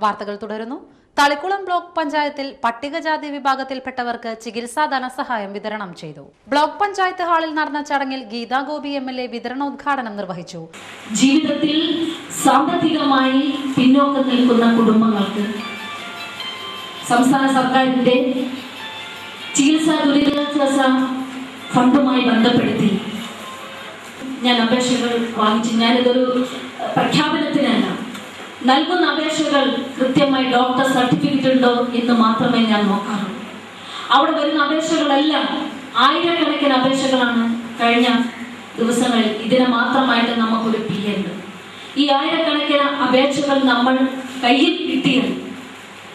വാർത്തകൾ തുടരുന്നു. തളിക്കുളം ബ്ലോക്ക് പഞ്ചായത്തിൽ പട്ടികജാതി വിഭാഗത്തിൽപ്പെട്ടവർക്ക് ചികിത്സാ ധനസഹായം വിതരണം ചെയ്തു. ബ്ലോക്ക് പഞ്ചായത്ത് ഹാളിൽ നടന്ന ചടങ്ങിൽ ഗീതാ ഗോപി MLA വിതരണോദ്ഘാടനം നിർവഹിച്ചു. ജീവിതത്തിൽ സാമ്പത്തികമായി പിന്നോക്കം നിൽക്കുന്ന കുടുംബങ്ങൾക്ക് സംസ്ഥാന സർക്കാരിന്റെ ചികിത്സാ ദുരിതാശ്വാസ ഫണ്ടുമായി ബന്ധപ്പെടുത്തി ഞാൻ അപേക്ഷകൾ വാങ്ങിച്ചു. ഞാനിതൊരു പ്രഖ്യാപനത്തിനല്ല, നൽകുന്ന അപേക്ഷകൾ കൃത്യമായി ഡോക്ടർ സർട്ടിഫിക്കറ്റ് ഉണ്ടോ എന്ന് മാത്രമേ ഞാൻ നോക്കാറുള്ളൂ. അവിടെ വരുന്ന അപേക്ഷകളെല്ലാം ആയിരക്കണക്കിന് അപേക്ഷകളാണ് കഴിഞ്ഞ ദിവസങ്ങളിൽ ഇതിനെ മാത്രമായിട്ട് നമുക്കൊരു PN. ഈ ആയിരക്കണക്കിന് അപേക്ഷകൾ നമ്മൾ കയ്യിൽ കിട്ടിയത്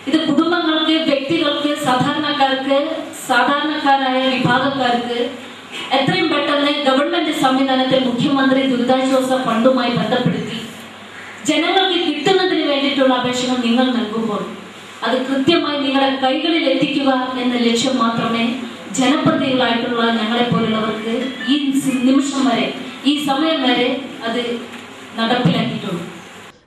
ഇത് കുടുംബങ്ങൾക്ക്, വ്യക്തികൾക്ക്, സാധാരണക്കാരായ വിഭാഗക്കാർക്ക് എത്രയും പെട്ടെന്ന് ഗവൺമെന്റ് സംവിധാനത്തിൽ മുഖ്യമന്ത്രി ദുരിതാശ്വാസ ഫണ്ടുമായി ബന്ധപ്പെടുത്തി ജനങ്ങൾക്ക് കിട്ടുന്നതിന് വേണ്ടിയിട്ടുള്ള അപേക്ഷകൾ നിങ്ങൾ നൽകുമ്പോൾ അത് കൃത്യമായി നിങ്ങളുടെ കൈകളിൽ എത്തിക്കുക എന്ന ലക്ഷ്യം മാത്രമേ ജനപ്രതിനിധികളായിട്ടുള്ള ഞങ്ങളെ പോലുള്ളവർക്ക് ഈ നിമിഷം വരെ, ഈ സമയം വരെ അത് നടപ്പിലാക്കിയിട്ടുള്ളൂ.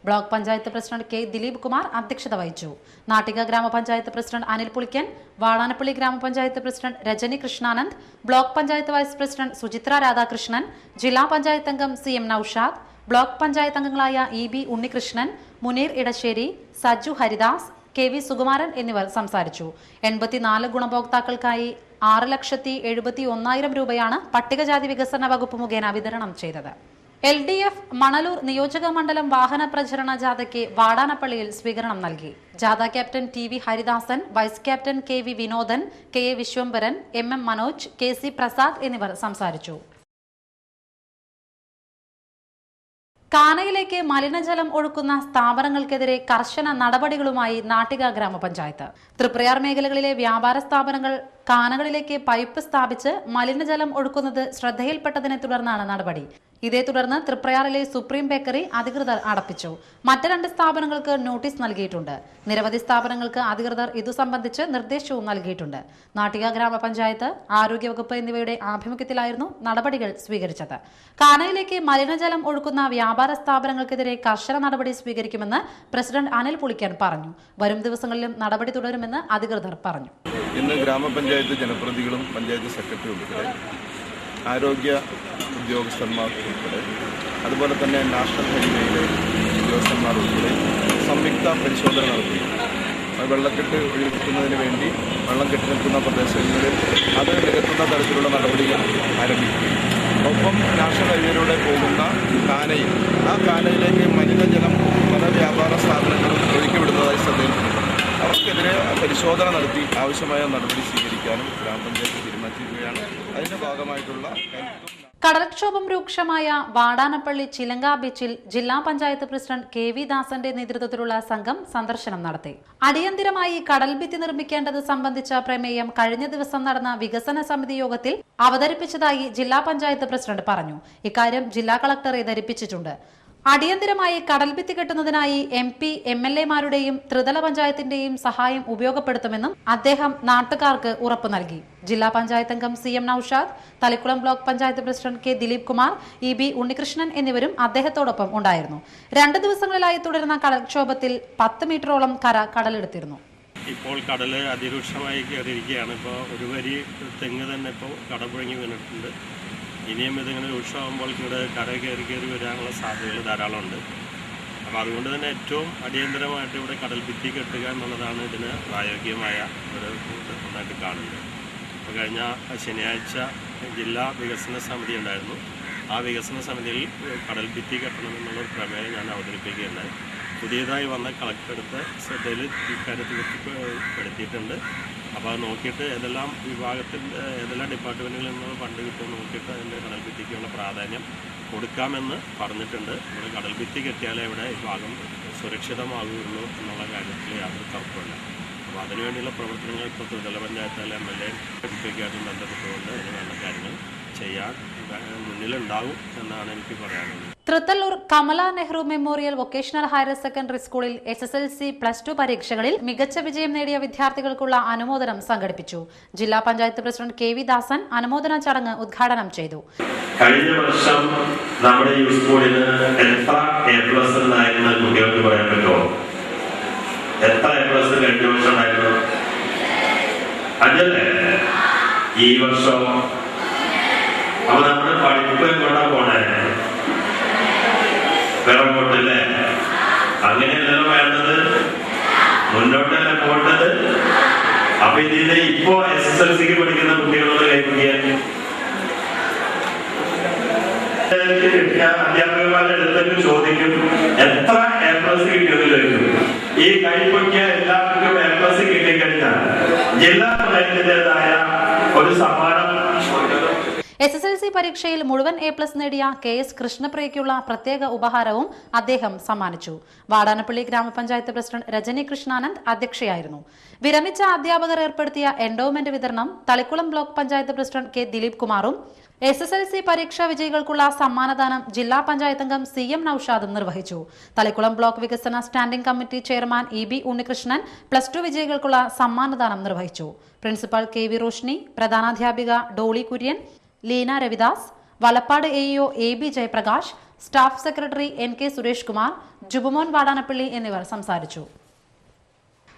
Block panchayat president K. Dileep Kumar അധ്യക്ഷത വഹിച്ചു. നാട്ടിക ഗ്രാമപഞ്ചായത്ത് പ്രസിഡന്റ് അനിൽ പുളിക്കൻ, വാടാനപ്പള്ളി ഗ്രാമപഞ്ചായത്ത് president Rajani Krishnanand, block panchayat vice president Suchitra Radhakrishnan, ജില്ലാ പഞ്ചായത്ത് അംഗം CM നൌഷാദ്, ബ്ലോക്ക് പഞ്ചായത്ത് അംഗങ്ങളായ EB ഉണ്ണികൃഷ്ണൻ, മുനീർ ഇടശ്ശേരി, സജു ഹരിദാസ്, KV സുകുമാരൻ എന്നിവർ സംസാരിച്ചു. 84 ഗുണഭോക്താക്കൾക്കായി 6,71,000 രൂപയാണ് പട്ടികജാതി വികസന വകുപ്പ് മുഖേന വിതരണം ചെയ്തത്. LDF മണലൂർ നിയോജക മണ്ഡലം വാഹന പ്രചരണ ജാഥയ്ക്ക് വാടാനപ്പള്ളിയിൽ സ്വീകരണം നൽകി. ജാഥ captain TV Haridasan, vice captain KV Vinodan, KA Viswambharan, MM Manoj, KC Prasad എന്നിവർ സംസാരിച്ചു. കാനയിലേക്ക് മലിനജലം ഒഴുക്കുന്ന സ്ഥാപനങ്ങൾക്കെതിരെ കർശന നടപടികളുമായി നാട്ടിക ഗ്രാമപഞ്ചായത്ത്. തൃപ്രയാർ മേഖലകളിലെ വ്യാപാര സ്ഥാപനങ്ങൾ കാനകളിലേക്ക് പൈപ്പ് സ്ഥാപിച്ച് മലിനജലം ഒഴുക്കുന്നത് ശ്രദ്ധയിൽപ്പെട്ടതിനെ തുടർന്നാണ് നടപടി. ഇതേ തുടർന്ന് തൃപ്രയാറിലെ സുപ്രീം ബേക്കറി അധികൃതർ അടപ്പിച്ചു. മറ്റ് 2 സ്ഥാപനങ്ങൾക്ക് നോട്ടീസ് നൽകിയിട്ടുണ്ട്. നിരവധി സ്ഥാപനങ്ങൾക്ക് അധികൃതർ ഇതു സംബന്ധിച്ച് നിർദ്ദേശവും നൽകിയിട്ടുണ്ട്. നാട്ടിക ഗ്രാമപഞ്ചായത്ത്, ആരോഗ്യവകുപ്പ് എന്നിവയുടെ ആഭിമുഖ്യത്തിലായിരുന്നു നടപടികൾ സ്വീകരിച്ചത്. കാനയിലേക്ക് മലിനജലം ഒഴുക്കുന്ന വ്യാപാര സ്ഥാപനങ്ങൾക്കെതിരെ കർശന നടപടി സ്വീകരിക്കുമെന്ന് പ്രസിഡന്റ് അനിൽ പുളിക്കൻ പറഞ്ഞു. വരും ദിവസങ്ങളിലും നടപടി തുടരുമെന്ന് അധികൃതർ പറഞ്ഞു. ഇന്ന് ഗ്രാമപഞ്ചായത്ത് ജനപ്രതിനിധികളും പഞ്ചായത്ത് സെക്രട്ടറി ഉൾപ്പെടെ, ആരോഗ്യ ഉദ്യോഗസ്ഥന്മാർ ഉൾപ്പെടെ, അതുപോലെ തന്നെ നാഷണൽ ഹൈവേയിലെ ഉദ്യോഗസ്ഥന്മാർ ഉൾപ്പെടെ സംയുക്ത പരിശോധന നടത്തി വെള്ളക്കെട്ട് ഒഴിപ്പിക്കുന്നതിന് വേണ്ടി വെള്ളം കെട്ടിനിൽക്കുന്ന പ്രദേശങ്ങളിൽ അത് നികത്തുന്ന തരത്തിലുള്ള നടപടികൾ ആരംഭിക്കുകയും ഒപ്പം നാഷണൽ ഹൈവേയിലൂടെ പോകുന്ന കാനയിൽ, ആ കാനയിലേക്ക് മലിനജലം പല വ്യാപാര സ്ഥാപനങ്ങളും ഒഴുക്കിവിടുന്നതായി ശ്രദ്ധയിൽപ്പെട്ടു. അവർക്കെതിരെ പരിശോധന നടത്തി ആവശ്യമായ നടപടി സ്വീകരിക്കാനും ഗ്രാമപഞ്ചായത്ത് തീരുമാനിച്ചിരിക്കുകയാണ്. അതിന്റെ ഭാഗമായിട്ടുള്ള കടൽക്ഷോഭം രൂക്ഷമായ വാടാനപ്പള്ളി ചിലങ്ക ബീച്ചിൽ ജില്ലാ പഞ്ചായത്ത് പ്രസിഡന്റ് KV ദാസന്റെ നേതൃത്വത്തിലുള്ള സംഘം സന്ദർശനം നടത്തി. അടിയന്തിരമായി കടൽഭിത്തി നിർമ്മിക്കേണ്ടത് സംബന്ധിച്ച പ്രമേയം കഴിഞ്ഞ ദിവസം നടന്ന വികസന സമിതി യോഗത്തിൽ അവതരിപ്പിച്ചതായി ജില്ലാ പഞ്ചായത്ത് പ്രസിഡന്റ് പറഞ്ഞു. ഇക്കാര്യം ജില്ലാ കളക്ടറെ ധരിപ്പിച്ചിട്ടുണ്ട്. അടിയന്തിരമായി കടൽഭിത്തി കെട്ടുന്നതിനായി MP MLA-മാരുടെയും ത്രിതല പഞ്ചായത്തിന്റെയും സഹായം ഉപയോഗപ്പെടുത്തുമെന്നും അദ്ദേഹം നാട്ടുകാർക്ക് ഉറപ്പു നൽകി. ജില്ലാ പഞ്ചായത്ത് അംഗം CM Noushad, Thalikulam block panchayat president K. Dileep Kumar, EB Unnikrishnan എന്നിവരും അദ്ദേഹത്തോടൊപ്പം ഉണ്ടായിരുന്നു. 2 ദിവസങ്ങളിലായി തുടരുന്ന കടൽക്ഷോഭത്തിൽ 10 മീറ്ററോളം കര കടലെടുത്തിരുന്നു. ഇപ്പോൾ കടൽ അതിരൂക്ഷമായി കയറിയിരിക്കുകയാണ്. ഇപ്പോൾ ഒരു വരി തെങ്ങ് തന്നെ ഇപ്പോൾ കടപുഴങ്ങി വീണിട്ടുണ്ട്. ഇനിയും ഇതിങ്ങനെ രൂക്ഷമാകുമ്പോൾ ഇവിടെ കര കയറി വരാനുള്ള സാധ്യതകൾ ധാരാളമുണ്ട്. അപ്പോൾ അതുകൊണ്ട് തന്നെ ഏറ്റവും അടിയന്തരമായിട്ട് ഇവിടെ കടൽഭിത്തി കെട്ടുക എന്നുള്ളതാണ് ഇതിന് പ്രായോഗികമായ ഒരു ഒന്നായിട്ട് കാണുന്നത്. അപ്പോൾ കഴിഞ്ഞ ശനിയാഴ്ച ജില്ലാ വികസന സമിതി ഉണ്ടായിരുന്നു. ആ വികസന സമിതിയിൽ കടൽഭിത്തി കെട്ടണമെന്നുള്ളൊരു പ്രമേയം ഞാൻ അവതരിപ്പിക്കുകയുണ്ടായി. പുതിയതായി വന്ന കളക്ടറെടുത്ത് ശ്രദ്ധയിൽ ഇക്കാര്യത്തിൽ പെടുത്തിയിട്ടുണ്ട്. അപ്പോൾ അത് നോക്കിയിട്ട് ഏതെല്ലാം വിഭാഗത്തിൽ ഏതെല്ലാം ഡിപ്പാർട്ട്മെൻറ്റുകളിൽ നിന്ന് ഫണ്ട് കിട്ടുമെന്ന് നോക്കിയിട്ട് അതിൻ്റെ കടൽഭിത്തിക്കുള്ള പ്രാധാന്യം കൊടുക്കാമെന്ന് പറഞ്ഞിട്ടുണ്ട്. ഇവിടെ കടൽഭിത്തി കെട്ടിയാലേ ഇവിടെ ഈ ഭാഗം സുരക്ഷിതമാകുകയുള്ളൂ എന്നുള്ള കാര്യത്തിൽ യാതൊരു തർക്കമില്ല. അപ്പോൾ അതിനുവേണ്ടിയുള്ള പ്രവർത്തനങ്ങൾ ഇപ്പോൾ ത്രിതല പഞ്ചായത്തിലെ MLA ായിട്ടും ബന്ധപ്പെട്ടുകൊണ്ട് അതിന് വേണ്ട കാര്യങ്ങൾ ചെയ്യാൻ മുന്നിലുണ്ടാവും എന്നാണ് എനിക്ക് പറയാനുള്ളത്. Thrithallur Kamala Nehru memorial vocational higher secondary സ്കൂളിൽ SSLC +2 പരീക്ഷകളിൽ മികച്ച വിജയം നേടിയ വിദ്യാർത്ഥികൾക്കുള്ള അനുമോദനം സംഘടിപ്പിച്ചു. ജില്ലാ പഞ്ചായത്ത് പ്രസിഡന്റ് KV ദാസൻ അനുമോദന ചടങ്ങ് ഉദ്ഘാടനം ചെയ്തു. കഴിഞ്ഞ വർഷം നമ്മുടെ ഈ സ്കൂളിന് എത്ര A+ എന്നായിരുന്നു കുട്ടികൾക്ക് പറയാൻ പറ്റുമോ? എത്ര A+ കഴിഞ്ഞ വർഷം ഉണ്ടായിരുന്നു? 5 അല്ലേ? ഈ വർഷം അപ്പൊ നമ്മുടെ പഠിപ്പ് എങ്ങോട്ടാ പോണേ? പിറകോട്ടല്ലേ? അങ്ങനെയല്ലല്ലോ വേണ്ടത്, മുന്നോട്ടല്ലേ പോകേണ്ടത്. അപ്പൊ ഇതിന്റെ ഇപ്പോ SSLCക്ക് പഠിക്കുന്ന കുട്ടികളോട് കൈപ്പിടിക്കാൻ അധ്യാപകന്മാരുടെ അടുത്തേക്ക് ചോദിക്കും, എത്ര A+ കിട്ടിയെന്ന് ചോദിക്കും. ഈ കൈപ്പൊക്കിയ എല്ലാവർക്കും A+ കിട്ടിക്കഴിഞ്ഞാൽ ജില്ലാ പ്രളയത്തിൻ്റെതായ ഒരു സമ്മാനം. SSLC പരീക്ഷയിൽ മുഴുവൻ A+ നേടിയ KS കൃഷ്ണപ്രിയയ്ക്കുള്ള പ്രത്യേക ഉപഹാരവും അദ്ദേഹം സമ്മാനിച്ചു. വാടാനപ്പള്ളി ഗ്രാമപഞ്ചായത്ത് പ്രസിഡന്റ് രജനി കൃഷ്ണാനന്ദ് അധ്യക്ഷയായിരുന്നു. വിരമിച്ച അധ്യാപകർ ഏർപ്പെടുത്തിയ എൻഡോവ്മെന്റ് വിതരണം Thalikulam block panchayat president K Dileep കുമാറും SSLC പരീക്ഷാ വിജയികൾക്കുള്ള സമ്മാനദാനം ജില്ലാ പഞ്ചായത്ത് അംഗം CM നൌഷാദും നിർവഹിച്ചു. തളിക്കുളം ബ്ലോക്ക് വികസന standing committee chairman EB Unnikrishnan +2 വിജയികൾക്കുള്ള സമ്മാനദാനം നിർവഹിച്ചു. പ്രിൻസിപ്പൽ KV റോഷ്നി, പ്രധാനാധ്യാപിക Dolly Kurian, Leena Ravidas, Valappad AEO AB ജയപ്രകാശ്, staff secretary NK Suresh Kumar, Jubumon Vadanappally എന്നിവർ സംസാരിച്ചു.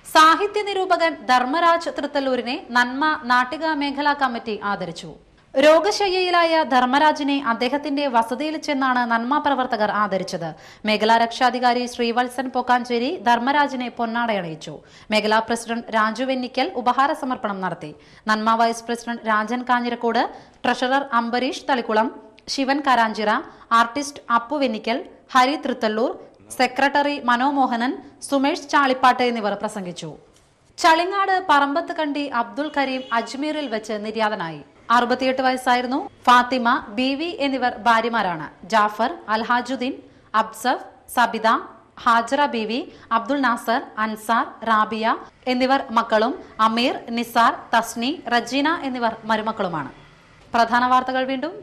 സാഹിത്യ നിരൂപകൻ ധർമ്മരാജ് തൃത്തല്ലൂരിനെ നന്മ നാട്ടിക മേഖലാ കമ്മിറ്റി ആദരിച്ചു. രോഗശയ്യയിലായ ധർമ്മരാജിനെ അദ്ദേഹത്തിന്റെ വസതിയിൽ ചെന്നാണ് നന്മ പ്രവർത്തകർ ആദരിച്ചത്. മേഖലാ രക്ഷാധികാരി ശ്രീവത്സൻ പൊക്കാഞ്ചേരി ധർമ്മരാജിനെ പൊന്നാടയണിയിച്ചു. മേഖലാ പ്രസിഡന്റ് രാജു വെന്നിക്കൽ ഉപഹാര സമർപ്പണം നടത്തി. Nanma vice president Rajan Kanjirakode, treasurer Ambareesh Thalikulam, Sivan Karanchira, artist Appu Vennikkal, Hari Thrithallur, secretary Manomohanan, Sumesh Chalippattu എന്നിവർ പ്രസംഗിച്ചു. ചളിങ്ങാട് പറമ്പത്ത് കണ്ടി അബ്ദുൽ കരീം അജ്മീറിൽ വെച്ച് നിര്യാതനായി. 68 വയസ്സായിരുന്നു. ഫാത്തിമ, BV എന്നിവർ ഭാര്യമാരാണ്. ജാഫർ, അൽഹാജുദ്ദീൻ, അബ്സഫ്, സബിത, ഹാജറ BV, അബ്ദുൽ നാസർ, അൻസാർ, റാബിയ എന്നിവർ മക്കളും അമീർ, നിസാർ, തസ്നി, റജീന എന്നിവർ മരുമക്കളുമാണ്. പ്രധാന വാർത്തകൾ വീണ്ടും.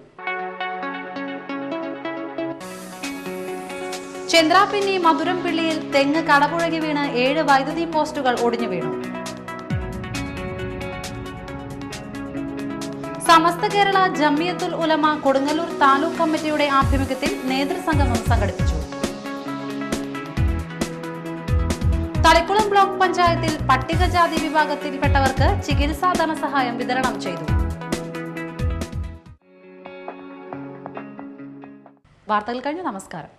ചന്ദ്രാപിന്നി മധുരംപിള്ളിയിൽ തെങ്ങ് കടപുഴകി വീണ് 7 വൈദ്യുതി പോസ്റ്റുകൾ ഒടിഞ്ഞു വീണു. സമസ്ത കേരള ജമിയത്തുൽ ഉലമ കൊടുങ്ങല്ലൂർ താലൂക്ക് കമ്മിറ്റിയുടെ ആഭിമുഖ്യത്തിൽ നേതൃസംഗമം സംഘടിപ്പിച്ചു. തളിക്കുളം ബ്ലോക്ക് പഞ്ചായത്തിൽ പട്ടികജാതി വിഭാഗത്തിൽപ്പെട്ടവർക്ക് ചികിത്സാ ധനസഹായം വിതരണം ചെയ്തു. വാർത്തകൾ കഴിഞ്ഞു. നമസ്കാരം.